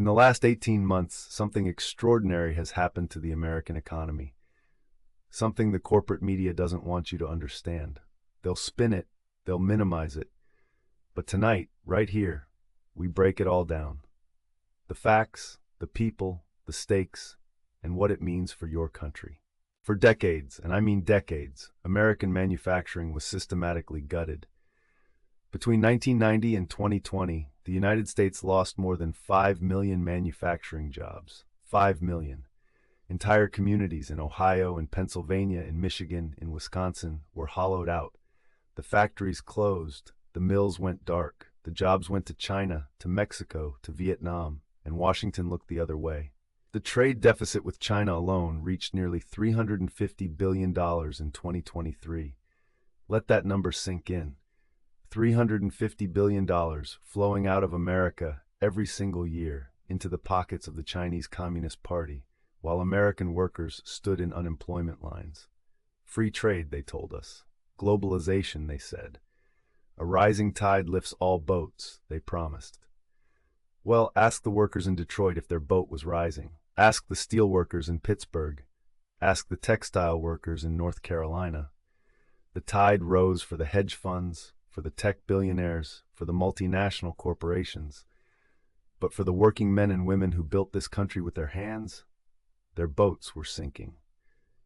In the last 18 months, something extraordinary has happened to the American economy. Something the corporate media doesn't want you to understand. They'll spin it, they'll minimize it. But tonight, right here, we break it all down. The facts, the people, the stakes, and what it means for your country. For decades, and I mean decades, American manufacturing was systematically gutted. Between 1990 and 2020, the United States lost more than 5 million manufacturing jobs. 5 million. Entire communities in Ohio, in Pennsylvania, in Michigan, in Wisconsin were hollowed out. The factories closed, the mills went dark, the jobs went to China, to Mexico, to Vietnam, and Washington looked the other way. The trade deficit with China alone reached nearly $350 billion in 2023. Let that number sink in. $350 billion flowing out of America every single year into the pockets of the Chinese Communist Party, while American workers stood in unemployment lines. Free trade, they told us. Globalization, they said. A rising tide lifts all boats, they promised. Well, ask the workers in Detroit if their boat was rising. Ask the steel workers in Pittsburgh. Ask the textile workers in North Carolina. The tide rose for the hedge funds, for the tech billionaires, for the multinational corporations. But for the working men and women who built this country with their hands, their boats were sinking.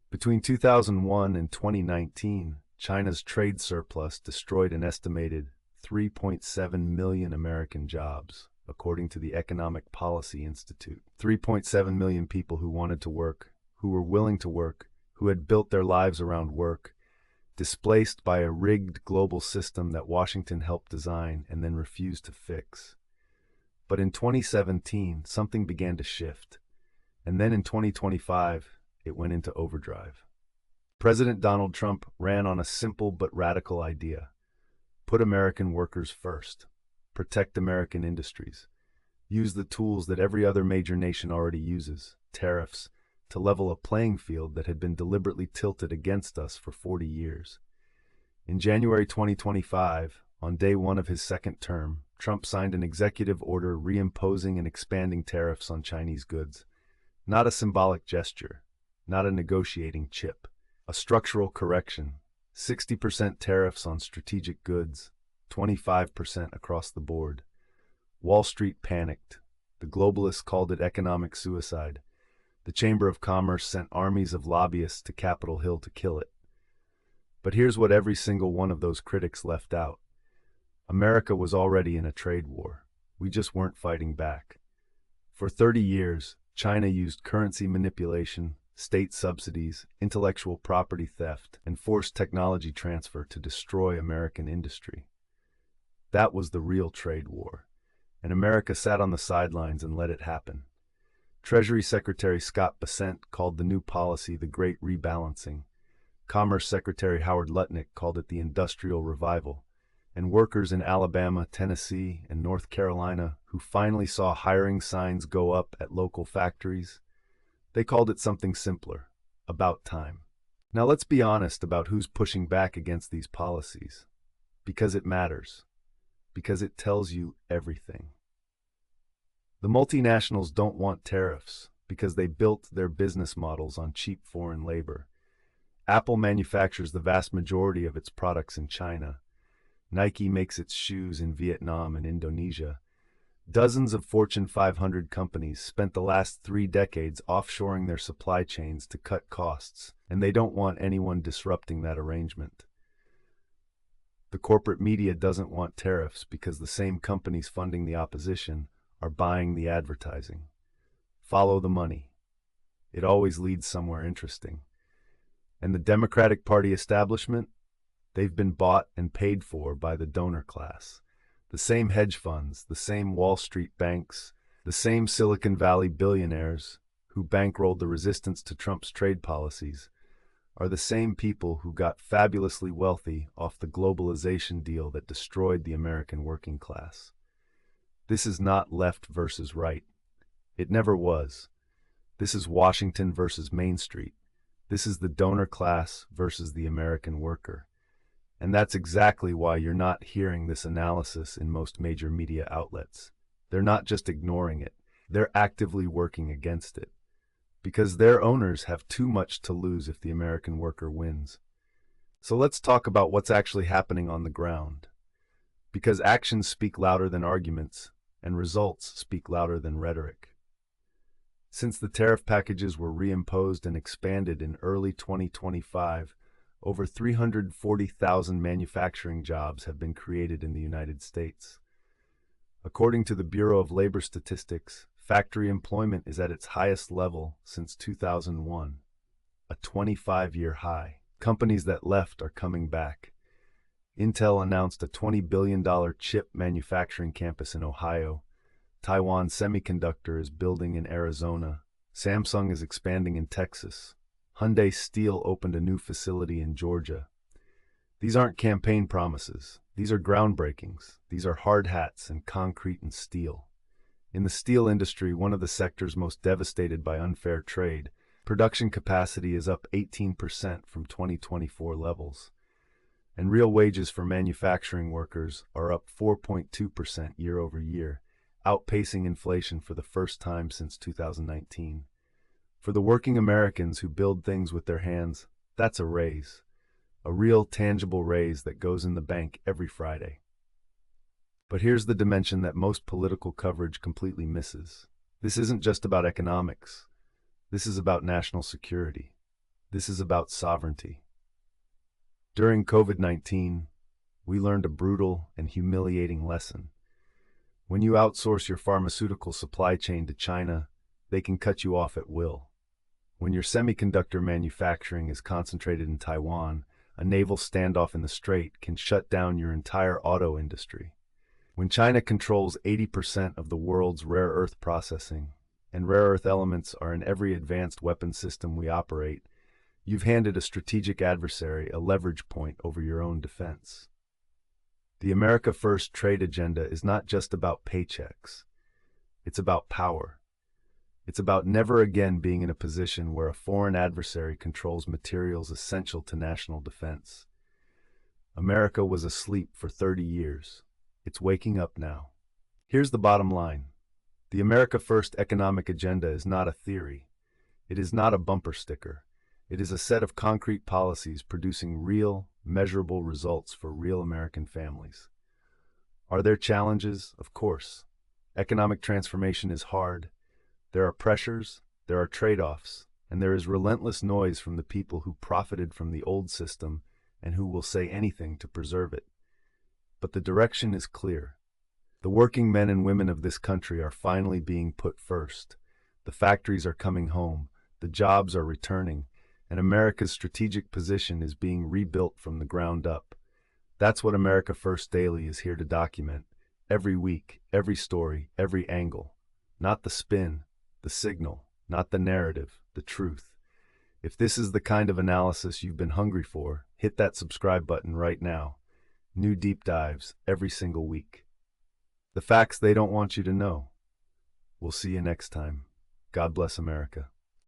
Between 2001 and 2019, China's trade surplus destroyed an estimated 3.7 million American jobs, according to the Economic Policy Institute. 3.7 million people who wanted to work, who were willing to work, who had built their lives around work, displaced by a rigged global system that Washington helped design and then refused to fix. But in 2017, something began to shift. And then in 2025, it went into overdrive. President Donald Trump ran on a simple but radical idea. Put American workers first. Protect American industries. Use the tools that every other major nation already uses, tariffs, to level a playing field that had been deliberately tilted against us for 40 years. In January 2025, on day one of his second term, Trump signed an executive order reimposing and expanding tariffs on Chinese goods. Not a symbolic gesture, not a negotiating chip, a structural correction. 60% tariffs on strategic goods, 25% across the board. Wall Street panicked. The globalists called it economic suicide. The Chamber of Commerce sent armies of lobbyists to Capitol Hill to kill it. But here's what every single one of those critics left out. America was already in a trade war. We just weren't fighting back. For 30 years, China used currency manipulation, state subsidies, intellectual property theft, and forced technology transfer to destroy American industry. That was the real trade war, and America sat on the sidelines and let it happen. Treasury Secretary Scott Bessent called the new policy the Great Rebalancing. Commerce Secretary Howard Lutnick called it the Industrial Revival. And workers in Alabama, Tennessee, and North Carolina who finally saw hiring signs go up at local factories, they called it something simpler: about time. Now let's be honest about who's pushing back against these policies. Because it matters. Because it tells you everything. The multinationals don't want tariffs because they built their business models on cheap foreign labor. Apple manufactures the vast majority of its products in China. Nike makes its shoes in Vietnam and Indonesia. Dozens of Fortune 500 companies spent the last 3 decades offshoring their supply chains to cut costs, and they don't want anyone disrupting that arrangement. The corporate media doesn't want tariffs because the same companies funding the opposition are buying the advertising. Follow the money. It always leads somewhere interesting. And the Democratic Party establishment? They've been bought and paid for by the donor class. The same hedge funds, the same Wall Street banks, the same Silicon Valley billionaires who bankrolled the resistance to Trump's trade policies are the same people who got fabulously wealthy off the globalization deal that destroyed the American working class. This is not left versus right. It never was. This is Washington versus Main Street. This is the donor class versus the American worker. And that's exactly why you're not hearing this analysis in most major media outlets. They're not just ignoring it. They're actively working against it because their owners have too much to lose if the American worker wins. So let's talk about what's actually happening on the ground. Because actions speak louder than arguments, and results speak louder than rhetoric. Since the tariff packages were reimposed and expanded in early 2025, over 340,000 manufacturing jobs have been created in the United States. According to the Bureau of Labor Statistics, factory employment is at its highest level since 2001, a 25-year high. Companies that left are coming back. Intel announced a $20 billion chip manufacturing campus in Ohio. Taiwan Semiconductor is building in Arizona. Samsung is expanding in Texas. Hyundai Steel opened a new facility in Georgia. These aren't campaign promises. These are groundbreakings. These are hard hats and concrete and steel. In the steel industry, one of the sectors most devastated by unfair trade, production capacity is up 18% from 2024 levels. And real wages for manufacturing workers are up 4.2% year over year, outpacing inflation for the first time since 2019. For the working Americans who build things with their hands, that's a raise. A real, tangible raise that goes in the bank every Friday. But here's the dimension that most political coverage completely misses. This isn't just about economics. This is about national security. This is about sovereignty. During COVID-19, we learned a brutal and humiliating lesson. When you outsource your pharmaceutical supply chain to China, they can cut you off at will. When your semiconductor manufacturing is concentrated in Taiwan, a naval standoff in the Strait can shut down your entire auto industry. When China controls 80% of the world's rare earth processing, and rare earth elements are in every advanced weapon system we operate, you've handed a strategic adversary a leverage point over your own defense. The America First trade agenda is not just about paychecks. It's about power. It's about never again being in a position where a foreign adversary controls materials essential to national defense. America was asleep for 30 years. It's waking up now. Here's the bottom line. The America First economic agenda is not a theory. It is not a bumper sticker. It is a set of concrete policies producing real, measurable results for real American families. Are there challenges? Of course. Economic transformation is hard. There are pressures, there are trade-offs, and there is relentless noise from the people who profited from the old system and who will say anything to preserve it. But the direction is clear. The working men and women of this country are finally being put first. The factories are coming home, the jobs are returning, and America's strategic position is being rebuilt from the ground up. That's what America First Daily is here to document. Every week, every story, every angle. Not the spin, the signal, not the narrative, the truth. If this is the kind of analysis you've been hungry for, hit that subscribe button right now. New deep dives every single week. The facts they don't want you to know. We'll see you next time. God bless America.